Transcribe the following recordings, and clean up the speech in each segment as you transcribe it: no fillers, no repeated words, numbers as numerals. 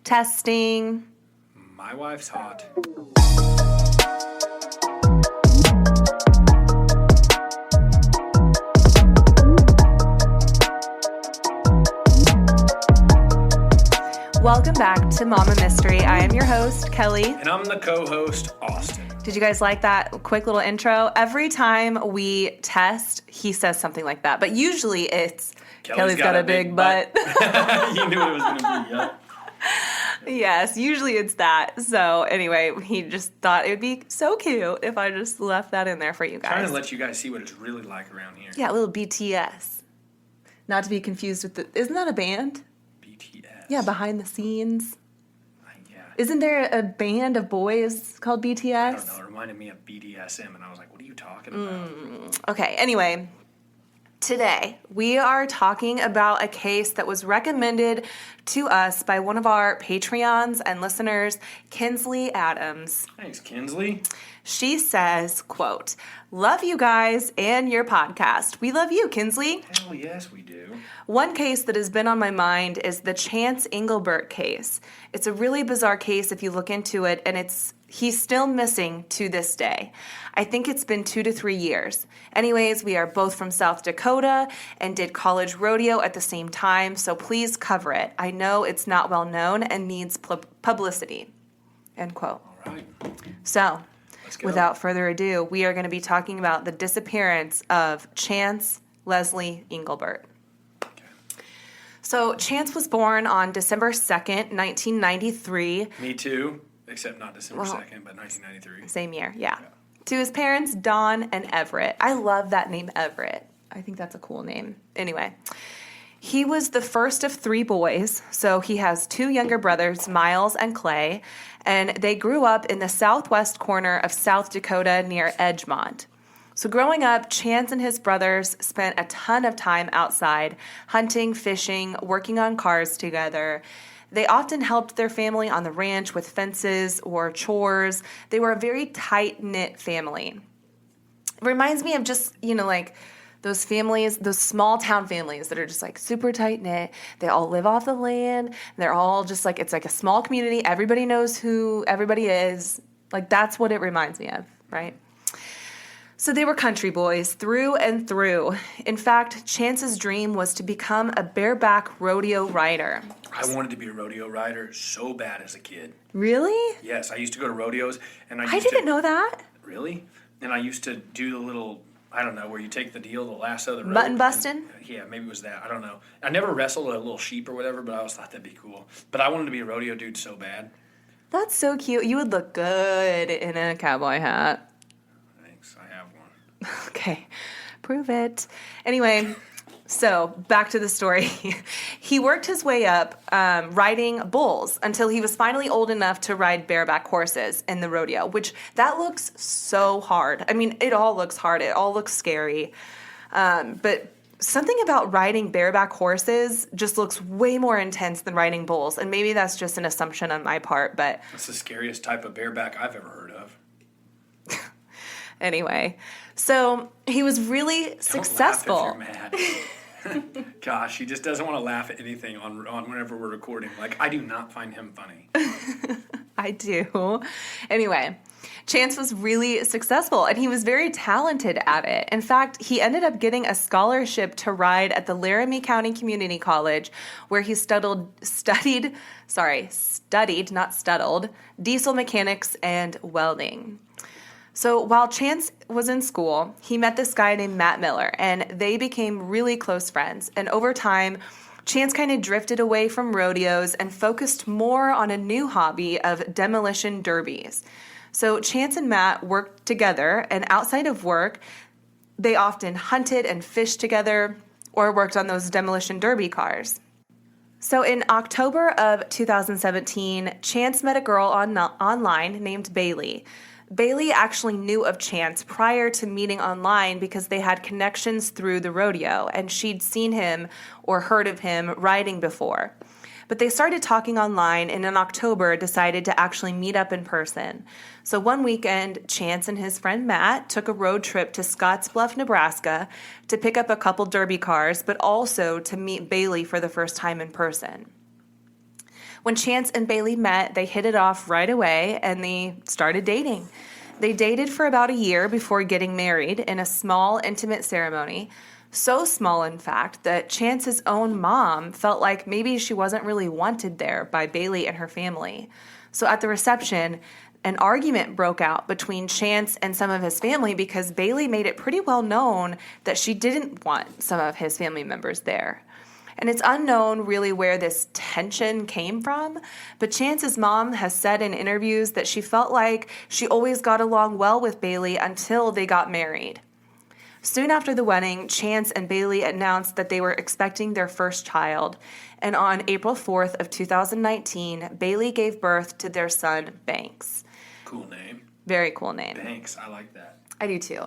Testing. My wife's hot. Welcome back to Mama Mystery. I am your host, Kelly. And I'm the co-host, Austin. Did you guys like that quick little intro? Every time we test, he says something like that. But usually it's, Kelly's got a big butt. You knew it was going to be, yeah. Yes, usually it's that. So anyway, he just thought it would be so cute if I just left that in there for you guys. Trying to let you guys see what it's really like around here. Yeah, a little BTS. Not to be confused with the... Isn't that a band? BTS. Yeah, behind the scenes. Yeah. Isn't there a band of boys called BTS? I don't know. It reminded me of BDSM, and I was like, what are you talking about? Okay, anyway, today we are talking about a case that was recommended to us by one of our Patreons and listeners, Kinsley Adams. Thanks, Kinsley. She says, quote, "Love you guys and your podcast." We love you, Kinsley. Hell yes, we do. One case that has been on my mind is the Chance Englebert case. It's a really bizarre case if you look into it, and he's still missing to this day. I think it's been 2 to 3 years. Anyways, we are both from South Dakota and did college rodeo at the same time, so please cover it. I know it's not well known and needs publicity. End quote. All right. So, Let's go. without further ado, we are going to be talking about the disappearance of Chance Leslie Englebert. So Chance was born on December 2nd, 1993. Me too, except not December 2nd, but 1993. Same year, yeah. To his parents, Don and Everett. I love that name, Everett. I think that's a cool name. Anyway, he was the first of 3 boys, so he has 2 younger brothers, Miles and Clay, and they grew up in the southwest corner of South Dakota near Edgemont. So growing up, Chance and his brothers spent a ton of time outside, hunting, fishing, working on cars together. They often helped their family on the ranch with fences or chores. They were a very tight-knit family. It reminds me of just, like those families, those small town families that are just like super tight-knit. They all live off the land. They're all just like, it's like a small community. Everybody knows who everybody is. Like, that's what it reminds me of, right? So they were country boys through and through. In fact, Chance's dream was to become a bareback rodeo rider. I wanted to be a rodeo rider so bad as a kid. Really? Yes, I used to go to rodeos, and I didn't know that. Really? And I used to do the little, I don't know, where you take the lasso, the rope. Button busting? Yeah, maybe it was that. I don't know. I never wrestled a little sheep or whatever, but I always thought that'd be cool. But I wanted to be a rodeo dude so bad. That's so cute. You would look good in a cowboy hat. I have one. Okay, prove it. Anyway, so back to the story. He worked his way up riding bulls until he was finally old enough to ride bareback horses in the rodeo, which that looks so hard. I mean, it all looks hard. It all looks scary. But something about riding bareback horses just looks way more intense than riding bulls. And maybe that's just an assumption on my part, but... That's the scariest type of bareback I've ever heard of. Anyway, so he was really successful. Don't laugh if you're mad. Gosh, he just doesn't want to laugh at anything on whenever we're recording. Like, I do not find him funny. I do. Anyway, Chance was really successful, and he was very talented at it. In fact, he ended up getting a scholarship to ride at the Laramie County Community College, where he studied, not stuttled, diesel mechanics and welding. So while Chance was in school, he met this guy named Matt Miller, and they became really close friends. And over time, Chance kind of drifted away from rodeos and focused more on a new hobby of demolition derbies. So Chance and Matt worked together, and outside of work, they often hunted and fished together or worked on those demolition derby cars. So in October of 2017, Chance met a girl online named Bailey. Bailey actually knew of Chance prior to meeting online because they had connections through the rodeo, and she'd seen him or heard of him riding before. But they started talking online, and in October decided to actually meet up in person. So one weekend, Chance and his friend Matt took a road trip to Scottsbluff, Nebraska to pick up a couple derby cars, but also to meet Bailey for the first time in person. When Chance and Bailey met, they hit it off right away and they started dating. They dated for about a year before getting married in a small, intimate ceremony. So small, in fact, that Chance's own mom felt like maybe she wasn't really wanted there by Bailey and her family. So at the reception, an argument broke out between Chance and some of his family because Bailey made it pretty well known that she didn't want some of his family members there. And it's unknown really where this tension came from, but Chance's mom has said in interviews that she felt like she always got along well with Bailey until they got married. Soon after the wedding, Chance and Bailey announced that they were expecting their first child, and on April 4th of 2019, Bailey gave birth to their son, Banks. Cool name. Very cool name. Banks, I like that. I do too.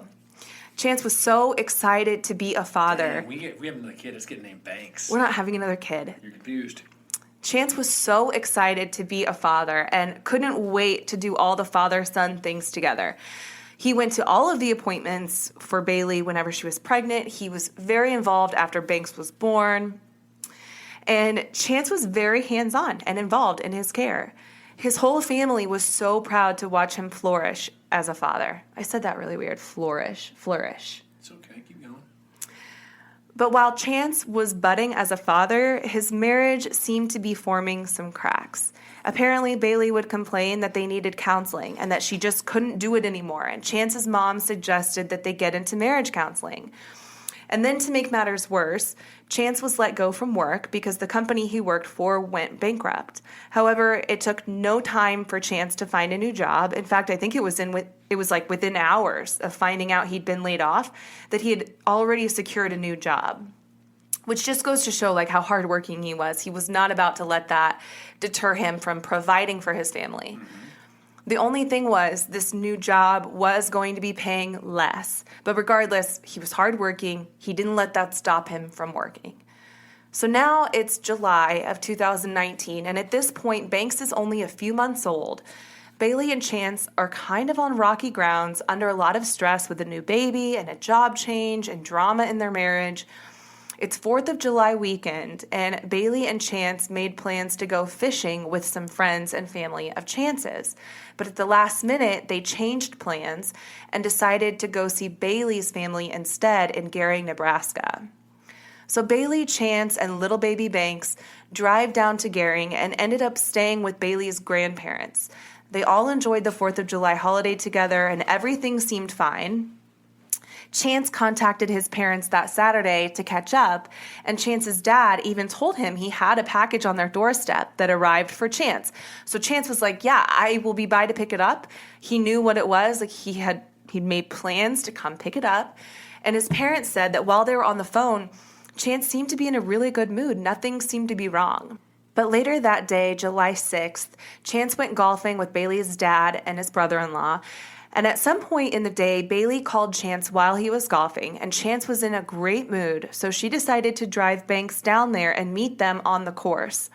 Chance was so excited to be a father. Dang, we have another kid that's getting named Banks. We're not having another kid. You're confused. Chance was so excited to be a father and couldn't wait to do all the father-son things together. He went to all of the appointments for Bailey whenever she was pregnant. He was very involved after Banks was born. And Chance was very hands-on and involved in his care. His whole family was so proud to watch him flourish as a father. I said that really weird. Flourish. It's okay. Keep going. But while Chance was budding as a father, his marriage seemed to be forming some cracks. Apparently, Bailey would complain that they needed counseling and that she just couldn't do it anymore. And Chance's mom suggested that they get into marriage counseling. And then to make matters worse, Chance was let go from work because the company he worked for went bankrupt. However, it took no time for Chance to find a new job. In fact, I think it was like within hours of finding out he'd been laid off that he had already secured a new job, which just goes to show like how hardworking he was. He was not about to let that deter him from providing for his family. Mm-hmm. The only thing was this new job was going to be paying less. But regardless, he was hardworking. He didn't let that stop him from working. So now it's July of 2019, and at this point, Banks is only a few months old. Bailey and Chance are kind of on rocky grounds, under a lot of stress with a new baby and a job change and drama in their marriage. It's 4th of July weekend, and Bailey and Chance made plans to go fishing with some friends and family of Chance's. But at the last minute, they changed plans and decided to go see Bailey's family instead in Gary, Nebraska. So Bailey, Chance, and little baby Banks drive down to Gary and ended up staying with Bailey's grandparents. They all enjoyed the 4th of July holiday together, and everything seemed fine. Chance contacted his parents that Saturday to catch up, and Chance's dad even told him he had a package on their doorstep that arrived for Chance. So Chance was like, yeah, I will be by to pick it up. He knew what it was. Like he'd made plans to come pick it up. And his parents said that while they were on the phone, Chance seemed to be in a really good mood. Nothing seemed to be wrong. But later that day, July 6th, Chance went golfing with Bailey's dad and his brother-in-law. And at some point in the day, Bailey called Chance while he was golfing, and Chance was in a great mood, so she decided to drive Banks down there and meet them on the course.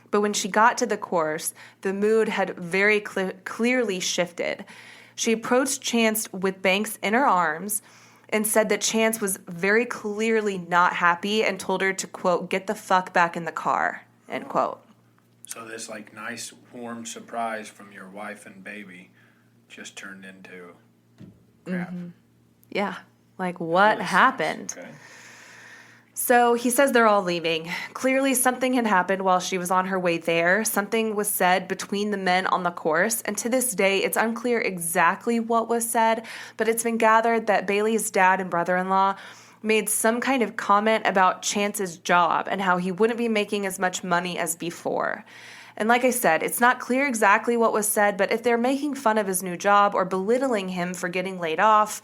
But when she got to the course, the mood had very clearly shifted. She approached Chance with Banks in her arms and said that Chance was very clearly not happy and told her to, quote, get the fuck back in the car, end quote. So this like nice warm surprise from your wife and baby just turned into crap. Mm-hmm. Yeah. Like, what happened? Okay. So he says they're all leaving. Clearly, something had happened while she was on her way there. Something was said between the men on the course. And to this day, it's unclear exactly what was said, but it's been gathered that Bailey's dad and brother-in-law made some kind of comment about Chance's job and how he wouldn't be making as much money as before. And like I said, it's not clear exactly what was said, but if they're making fun of his new job or belittling him for getting laid off,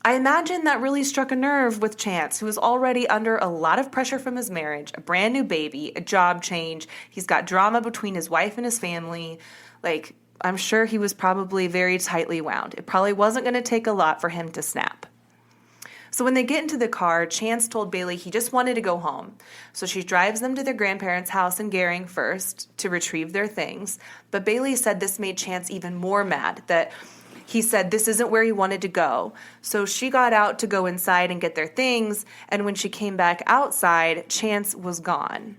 I imagine that really struck a nerve with Chance, who was already under a lot of pressure from his marriage, a brand new baby, a job change. He's got drama between his wife and his family. Like, I'm sure he was probably very tightly wound. It probably wasn't going to take a lot for him to snap. So when they get into the car, Chance told Bailey he just wanted to go home. So she drives them to their grandparents' house in Gering first to retrieve their things. But Bailey said this made Chance even more mad, that he said this isn't where he wanted to go. So she got out to go inside and get their things, and when she came back outside, Chance was gone.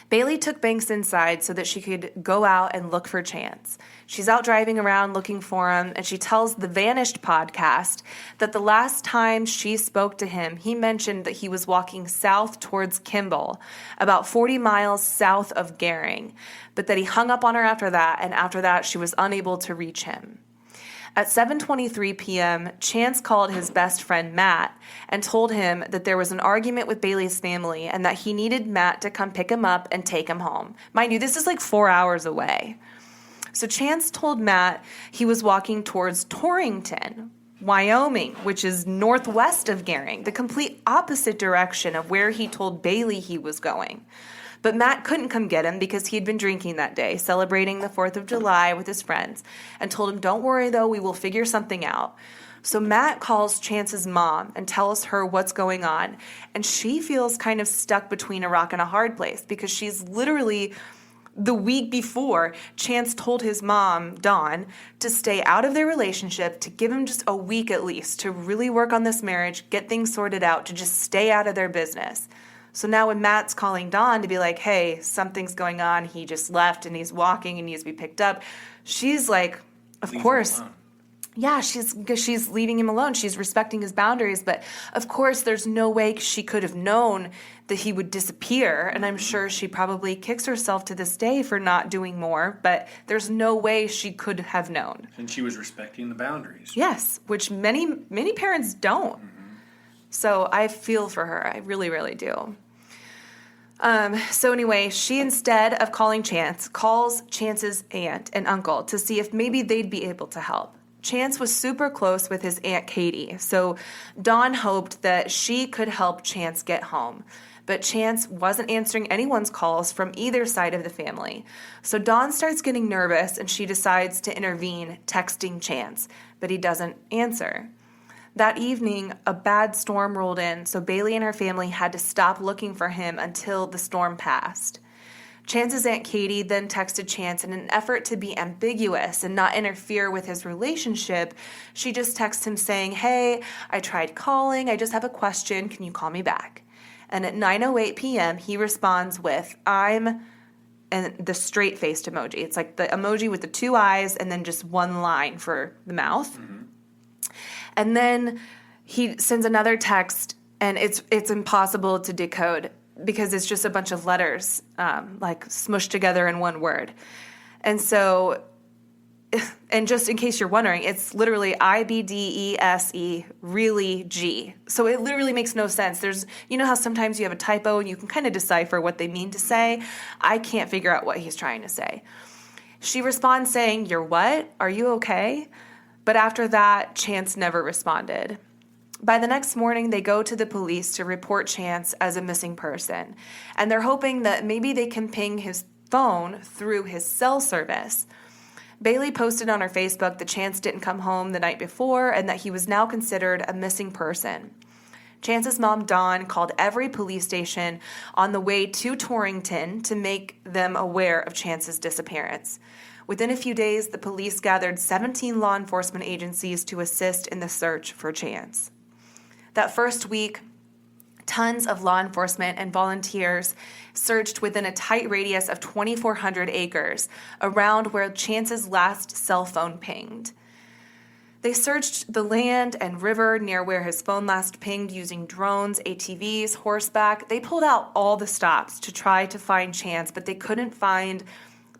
Bailey took Banks inside so that she could go out and look for Chance. She's out driving around looking for him, and she tells the Vanished podcast that the last time she spoke to him, he mentioned that he was walking south towards Kimball, about 40 miles south of Gering, but that he hung up on her after that, and after that she was unable to reach him. At 7:23 p.m., Chance called his best friend Matt and told him that there was an argument with Bailey's family and that he needed Matt to come pick him up and take him home. Mind you, this is like 4 hours away. So Chance told Matt he was walking towards Torrington, Wyoming, which is northwest of Gering, the complete opposite direction of where he told Bailey he was going. But Matt couldn't come get him because he'd been drinking that day, celebrating the 4th of July with his friends, and told him, "Don't worry, though, we will figure something out." So Matt calls Chance's mom and tells her what's going on, and she feels kind of stuck between a rock and a hard place because she's literally, the week before, Chance told his mom, Dawn, to stay out of their relationship, to give him just a week at least, to really work on this marriage, get things sorted out, to just stay out of their business. So now when Matt's calling Dawn to be like, hey, something's going on, he just left and he's walking and needs to be picked up, she's like, of course. Yeah, she's leaving him alone. She's respecting his boundaries. But of course, there's no way she could have known that he would disappear. And I'm sure she probably kicks herself to this day for not doing more. But there's no way she could have known. And she was respecting the boundaries. Yes, which many parents don't. Mm-hmm. So I feel for her. I really, really do. So anyway, she, instead of calling Chance, calls Chance's aunt and uncle to see if maybe they'd be able to help. Chance was super close with his Aunt Katie, so Dawn hoped that she could help Chance get home. But Chance wasn't answering anyone's calls from either side of the family. So Dawn starts getting nervous and she decides to intervene, texting Chance, but he doesn't answer. That evening, a bad storm rolled in, so Bailey and her family had to stop looking for him until the storm passed. Chance's Aunt Katie then texted Chance in an effort to be ambiguous and not interfere with his relationship. She just texted him saying, "Hey, I tried calling. I just have a question. Can you call me back?" And at 9:08 p.m., he responds with, "I'm," and the straight-faced emoji. It's like the emoji with the two eyes and then just one line for the mouth. Mm-hmm. And then he sends another text, and it's impossible to decode because it's just a bunch of letters, like smushed together in one word. And so, and just in case you're wondering, it's literally IBDESE, really G. So it literally makes no sense. You know how sometimes you have a typo and you can kind of decipher what they mean to say? I can't figure out what he's trying to say. She responds saying, "You're what? Are you okay?" But after that, Chance never responded. By the next morning, they go to the police to report Chance as a missing person. And they're hoping that maybe they can ping his phone through his cell service. Bailey posted on her Facebook that Chance didn't come home the night before and that he was now considered a missing person. Chance's mom, Dawn, called every police station on the way to Torrington to make them aware of Chance's disappearance. Within a few days, the police gathered 17 law enforcement agencies to assist in the search for Chance. That first week, tons of law enforcement and volunteers searched within a tight radius of 2,400 acres around where Chance's last cell phone pinged. They searched the land and river near where his phone last pinged using drones, ATVs, horseback. They pulled out all the stops to try to find Chance, but they couldn't find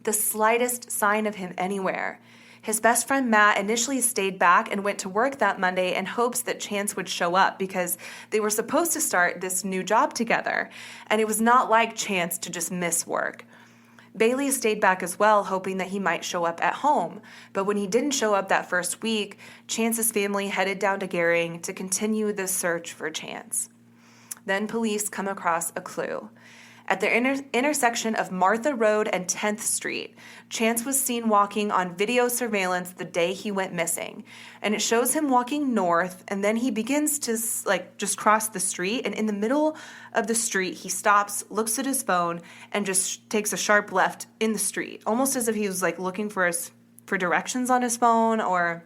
the slightest sign of him anywhere. His best friend Matt initially stayed back and went to work that Monday in hopes that Chance would show up because they were supposed to start this new job together, and it was not like Chance to just miss work. Bailey stayed back as well, hoping that he might show up at home, but when he didn't show up that first week, Chance's family headed down to Gering to continue the search for Chance. Then police come across a clue. At the intersection of Martha Road and 10th Street, Chance was seen walking on video surveillance the day he went missing. And it shows him walking north, and then he begins to just cross the street. And in the middle of the street, he stops, looks at his phone, and just takes a sharp left in the street, almost as if he was looking for directions on his phone, or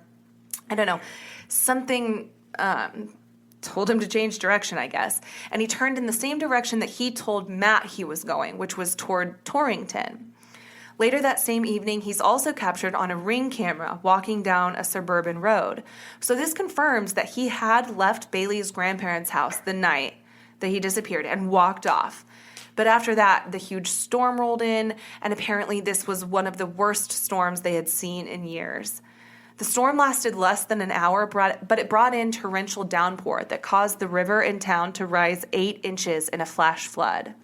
I don't know, something told him to change direction, I guess. And he turned in the same direction that he told Matt he was going, which was toward Torrington. Later that same evening, he's also captured on a Ring camera walking down a suburban road. So this confirms that he had left Bailey's grandparents' house the night that he disappeared and walked off. But after that, the huge storm rolled in, and apparently this was one of the worst storms they had seen in years. The storm lasted less than an hour, but it brought in torrential downpour that caused the river in town to rise 8 inches in a flash flood.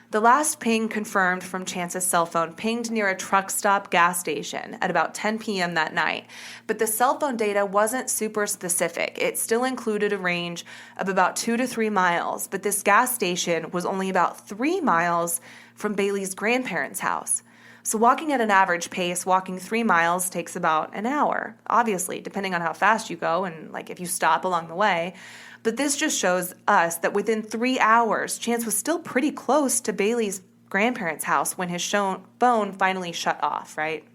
The last ping confirmed from Chance's cell phone pinged near a truck stop gas station at about 10 p.m. that night, but the cell phone data wasn't super specific. It still included a range of about 2 to 3 miles, but this gas station was only about 3 miles from Bailey's grandparents' house. So walking at an average pace, walking 3 miles takes about an hour, obviously, depending on how fast you go and like if you stop along the way. But this just shows us that within 3 hours, Chance was still pretty close to Bailey's grandparents' house when his phone finally shut off, right?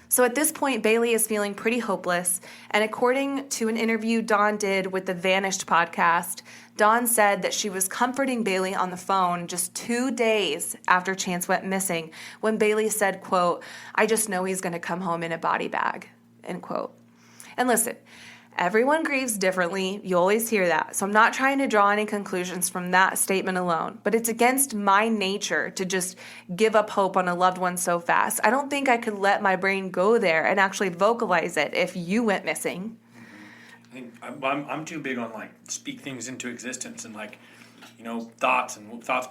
So at this point, Bailey is feeling pretty hopeless, and according to an interview Dawn did with the Vanished podcast, Dawn said that she was comforting Bailey on the phone just 2 days after Chance went missing when Bailey said, quote, "I just know he's going to come home in a body bag," end quote. And listen, everyone grieves differently. You always hear that. So I'm not trying to draw any conclusions from that statement alone, but it's against my nature to just give up hope on a loved one so fast. I don't think I could let my brain go there and actually vocalize it if you went missing. I think I'm too big on like speak things into existence and like, you know, thoughts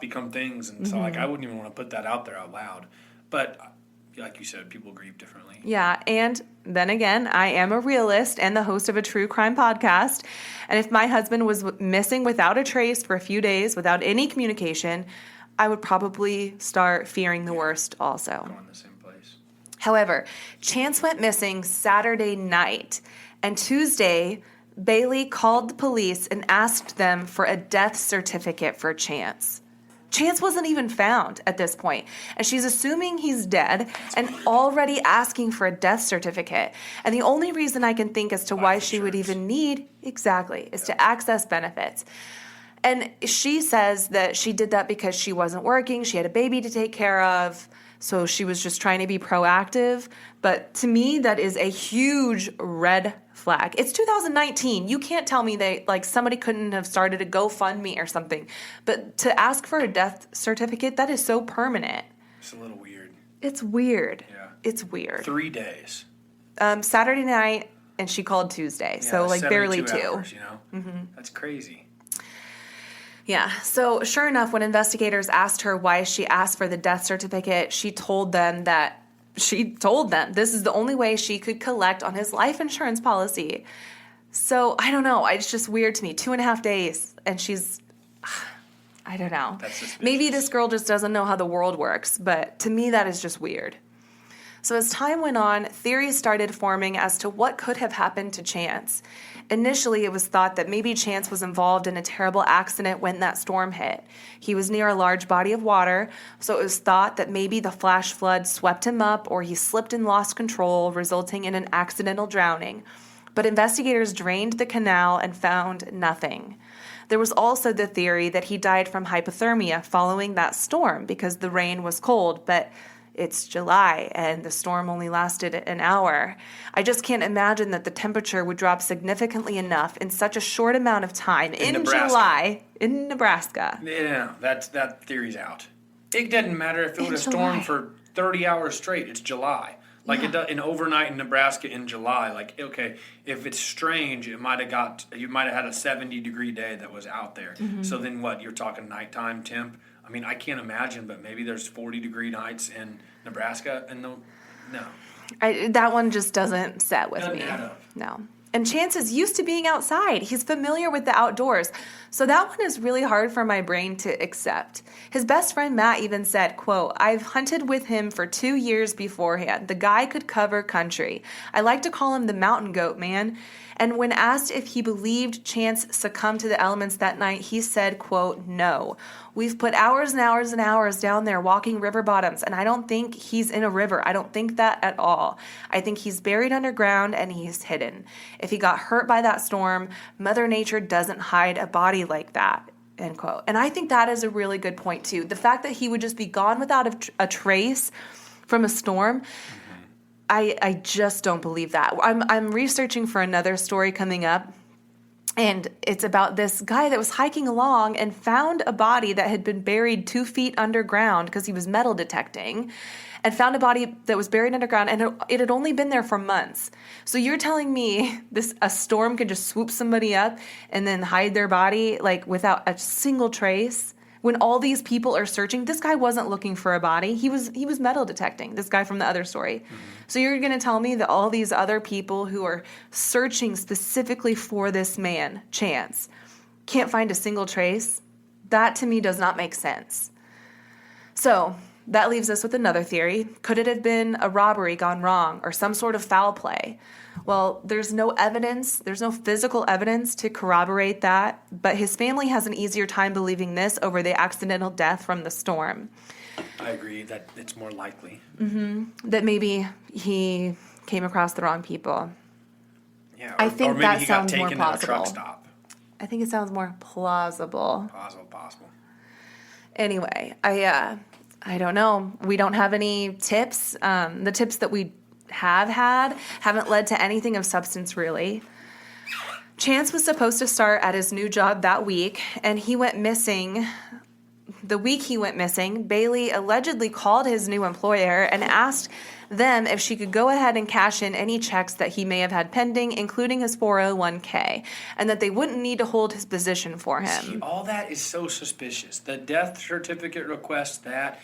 become things. And so like I wouldn't even want to put that out there out loud. But like you said, people grieve differently. Yeah, and then again, I am a realist and the host of a true crime podcast. And if my husband was missing without a trace for a few days, without any communication, I would probably start fearing the worst also. Going in the same place. However, Chance went missing Saturday night, and Tuesday, Bailey called the police and asked them for a death certificate for Chance. Chance wasn't even found at this point, and she's assuming he's dead and already asking for a death certificate. And the only reason I can think as to why she would even need, exactly, is to access benefits. And she says that she did that because she wasn't working, she had a baby to take care of, so she was just trying to be proactive. But to me, that is a huge red flag. It's 2019. You can't tell me that like somebody couldn't have started a GoFundMe or something. But to ask for a death certificate, that is so permanent. It's a little weird. It's weird. Yeah. It's weird. 3 days. Saturday night, and she called Tuesday. Yeah, so like barely 2. Hours, you know? That's crazy. Yeah, so sure enough, when investigators asked her why she asked for the death certificate, she told them this is the only way she could collect on his life insurance policy. So I don't know, it's just weird to me. 2.5 days, and she's, I don't know. That's suspicious. Maybe this girl just doesn't know how the world works, but to me that is just weird. So as time went on, theories started forming as to what could have happened to Chance. Initially, it was thought that maybe Chance was involved in a terrible accident when that storm hit. He was near a large body of water, so it was thought that maybe the flash flood swept him up or he slipped and lost control, resulting in an accidental drowning. But investigators drained the canal and found nothing. There was also the theory that he died from hypothermia following that storm because the rain was cold, but it's July, and the storm only lasted an hour. I just can't imagine that the temperature would drop significantly enough in such a short amount of time in July in Nebraska. Yeah, that theory's out. It doesn't matter if it would have stormed for 30 hours straight. It's July. Like it does, in overnight in Nebraska in July. Like, okay, if it's strange, you might have had a 70-degree day that was out there. So then what? You're talking nighttime temp. I mean, I can't imagine, but maybe there's 40-degree nights in Nebraska, and no. That one just doesn't set with Doesn't me. add up. No. And Chance is used to being outside. He's familiar with the outdoors. So that one is really hard for my brain to accept. His best friend Matt even said, quote, "I've hunted with him for 2 years beforehand. The guy could cover country. I like to call him the mountain goat, man." And when asked if he believed Chance succumbed to the elements that night, he said, quote, "No. We've put hours and hours and hours down there walking river bottoms, and I don't think he's in a river. I don't think that at all. I think he's buried underground and he's hidden. If he got hurt by that storm, Mother Nature doesn't hide a body like that, end quote. And I think that is a really good point, too. The fact that he would just be gone without a trace from a storm, I just don't believe that. I'm researching for another story coming up, and it's about this guy that was hiking along and found a body that had been buried 2 feet underground because he was metal detecting, and found a body that was buried underground, and it had only been there for months. So you're telling me a storm could just swoop somebody up and then hide their body like without a single trace? When all these people are searching, this guy wasn't looking for a body. He was metal detecting, this guy from the other story. Mm-hmm. So you're going to tell me that all these other people who are searching specifically for this man, Chance, can't find a single trace? That to me does not make sense. So that leaves us with another theory. Could it have been a robbery gone wrong or some sort of foul play? Well, there's no evidence, there's no physical evidence to corroborate that, but his family has an easier time believing this over the accidental death from the storm. I agree that it's more likely. Mm-hmm. That maybe he came across the wrong people. Yeah, I think or maybe that he sounds got more taken at a plausible. truck stop. I think it sounds more plausible. Possible. Anyway, I don't know. We don't have any tips. The tips that we have had haven't led to anything of substance, really. Chance was supposed to start at his new job that week, and he went missing. The week he went missing, Bailey allegedly called his new employer and asked them if she could go ahead and cash in any checks that he may have had pending, including his 401k, and that they wouldn't need to hold his position for him. See, all that is so suspicious. The death certificate request, that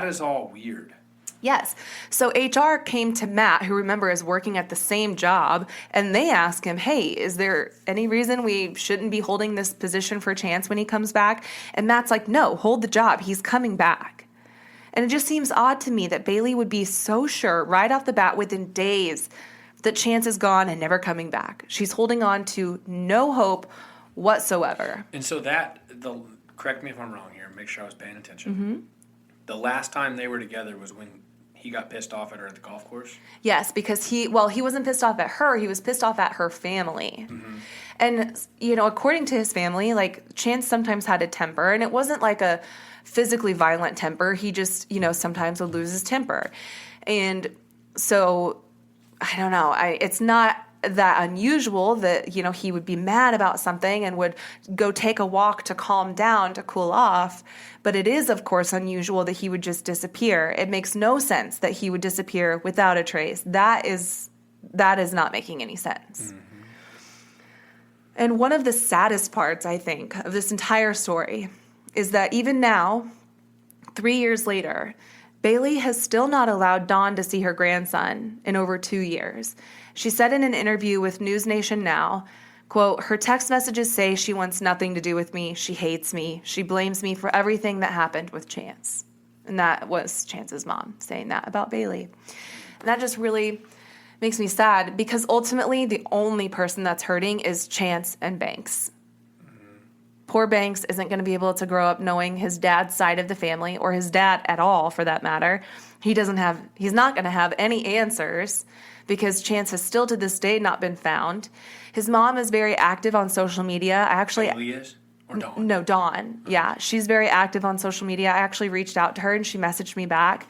is all weird. Yes. So HR came to Matt, who remember is working at the same job, and they asked him, hey, is there any reason we shouldn't be holding this position for Chance when he comes back? And Matt's like, no, hold the job. He's coming back. And it just seems odd to me that Bailey would be so sure right off the bat within days that Chance is gone and never coming back. She's holding on to no hope whatsoever. And so correct me if I'm wrong here, make sure I was paying attention. Mm-hmm. The last time they were together was when he got pissed off at her at the golf course? Yes, because he wasn't pissed off at her. He was pissed off at her family. Mm-hmm. And, according to his family, like, Chance sometimes had a temper, and it wasn't like a physically violent temper. He just, sometimes would lose his temper. And so, I don't know. It's not that unusual that, he would be mad about something and would go take a walk to calm down, to cool off. But it is, of course, unusual that he would just disappear. It makes no sense that he would disappear without a trace. That is not making any sense. Mm-hmm. And one of the saddest parts, I think, of this entire story is that even now, 3 years later, Bailey has still not allowed Dawn to see her grandson in over 2 years. She said in an interview with News Nation Now, quote, her text messages say she wants nothing to do with me. She hates me. She blames me for everything that happened with Chance. And that was Chance's mom saying that about Bailey. And that just really makes me sad because ultimately the only person that's hurting is Chance and Banks. Poor Banks isn't going to be able to grow up knowing his dad's side of the family, or his dad at all, for that matter. He's not going to have any answers because Chance has still to this day not been found. His mom is very active on social media. Bailey is? Or Dawn? No, Dawn. Yeah, she's very active on social media. I actually reached out to her and she messaged me back.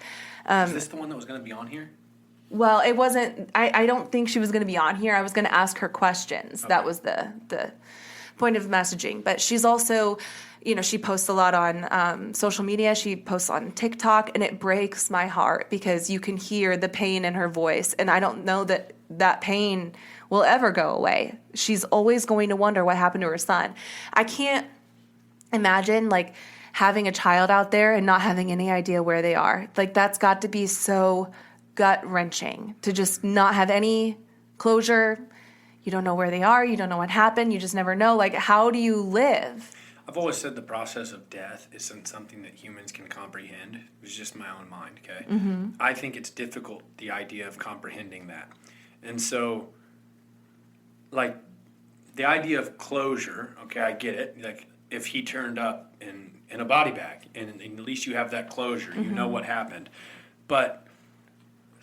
Is this the one that was going to be on here? Well, it wasn't. I don't think she was going to be on here. I was going to ask her questions. Okay. That was the point of messaging. But she's also, she posts a lot on social media. She posts on TikTok, and it breaks my heart because you can hear the pain in her voice. And I don't know that pain will ever go away. She's always going to wonder what happened to her son. I can't imagine, having a child out there and not having any idea where they are. That's got to be so gut-wrenching to just not have any closure. You don't know where they are. You don't know what happened. You just never know. How do you live? I've always said the process of death isn't something that humans can comprehend. It's just my own mind, okay? Mm-hmm. I think it's difficult, the idea of comprehending that. And so, the idea of closure, okay, I get it. If he turned up in a body bag, and at least you have that closure. Mm-hmm. You know what happened. But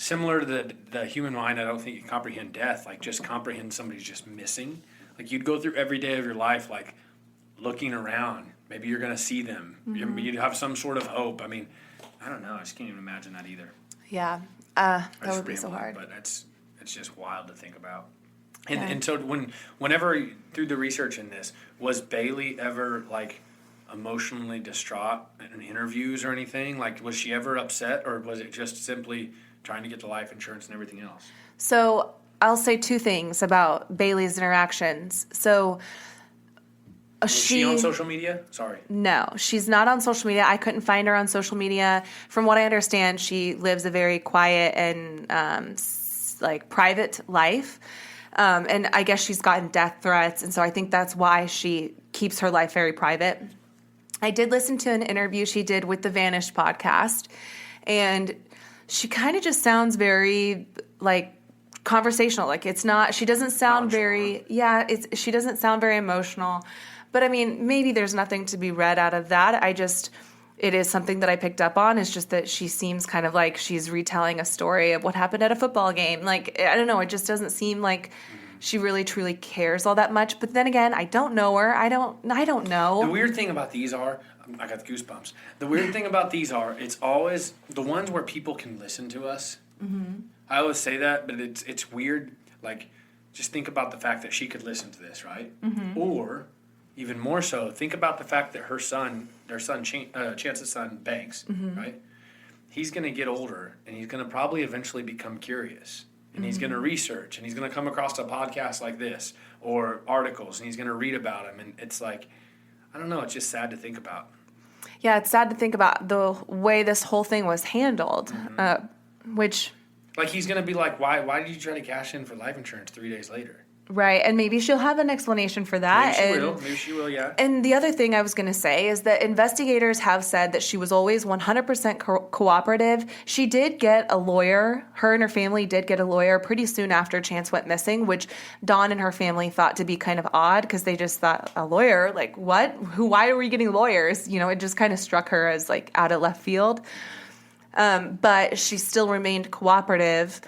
similar to the human mind, I don't think you comprehend death, like just comprehend somebody's just missing. Like you'd go through every day of your life, like looking around. Maybe you're going to see them. You'd have some sort of hope. I mean, I don't know. I just can't even imagine that either. Yeah. That would be so hard. But it's just wild to think about. And so whenever through the research in this, was Bailey ever like emotionally distraught in interviews or anything? Like, was she ever upset, or was it just simply trying to get the life insurance and everything else? So I'll say two things about Bailey's interactions. So was she on social media? Sorry. No, she's not on social media. I couldn't find her on social media. From what I understand, she lives a very quiet and private life. And I guess she's gotten death threats, and so I think that's why she keeps her life very private. I did listen to an interview she did with the Vanished podcast, and she kind of just sounds very like conversational. Like it's not. She doesn't sound very. Yeah, she doesn't sound very emotional. But I mean, maybe there's nothing to be read out of that. It is something that I picked up on. It's just that she seems kind of like she's retelling a story of what happened at a football game. Like, I don't know. It just doesn't seem like she really truly cares all that much. But then again, I don't know her. I don't know. The weird thing about these I got the goosebumps. The weird thing about these it's always the ones where people can listen to us. Mm-hmm. I always say that, but it's weird. Like, just think about the fact that she could listen to this, right? Mm-hmm. Or even more so, think about the fact that Chance's son, Banks, right? He's going to get older, and he's going to probably eventually become curious. And he's going to research, and he's going to come across a podcast like this or articles, and he's going to read about them. And it's like, I don't know, it's just sad to think about. Yeah, it's sad to think about the way this whole thing was handled, which... Like, he's going to be like, why did you try to cash in for life insurance 3 days later? Right, and maybe she'll have an explanation for that. Maybe she will, yeah. And the other thing I was going to say is that investigators have said that she was always 100% cooperative. She did get a lawyer. Her and her family did get a lawyer pretty soon after Chance went missing, which Dawn and her family thought to be kind of odd because they just thought, a lawyer? Like, what? Why are we getting lawyers? You know, it just kind of struck her as, like, out of left field. But she still remained cooperative.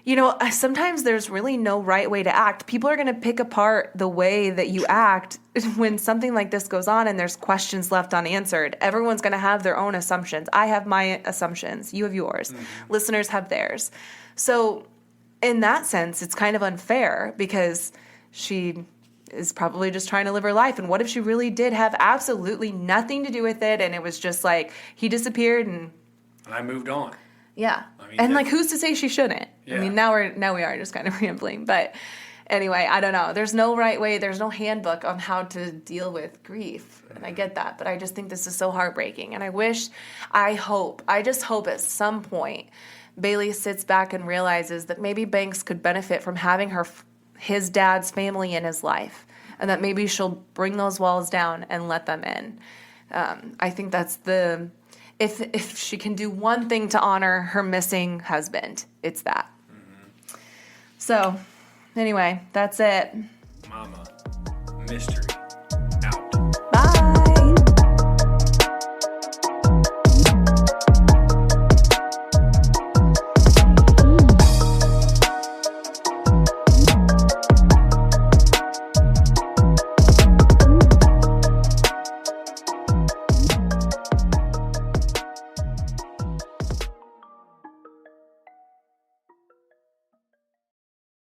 You know, sometimes there's really no right way to act. People are going to pick apart the way that you act when something like this goes on and there's questions left unanswered. Everyone's going to have their own assumptions. I have my assumptions. You have yours. Mm-hmm. Listeners have theirs. So in that sense, it's kind of unfair because she is probably just trying to live her life. And what if she really did have absolutely nothing to do with it and it was just like he disappeared and I moved on. Yeah. And like, who's to say she shouldn't? Yeah. I mean, now we are just kind of rambling. But anyway, I don't know. There's no right way. There's no handbook on how to deal with grief. And I get that. But I just think this is so heartbreaking. And I just hope at some point Bailey sits back and realizes that maybe Banks could benefit from having his dad's family in his life. And that maybe she'll bring those walls down and let them in. I think that's if she can do one thing to honor her missing husband, it's that. Mm-hmm. So, anyway, that's it. Mama, mystery.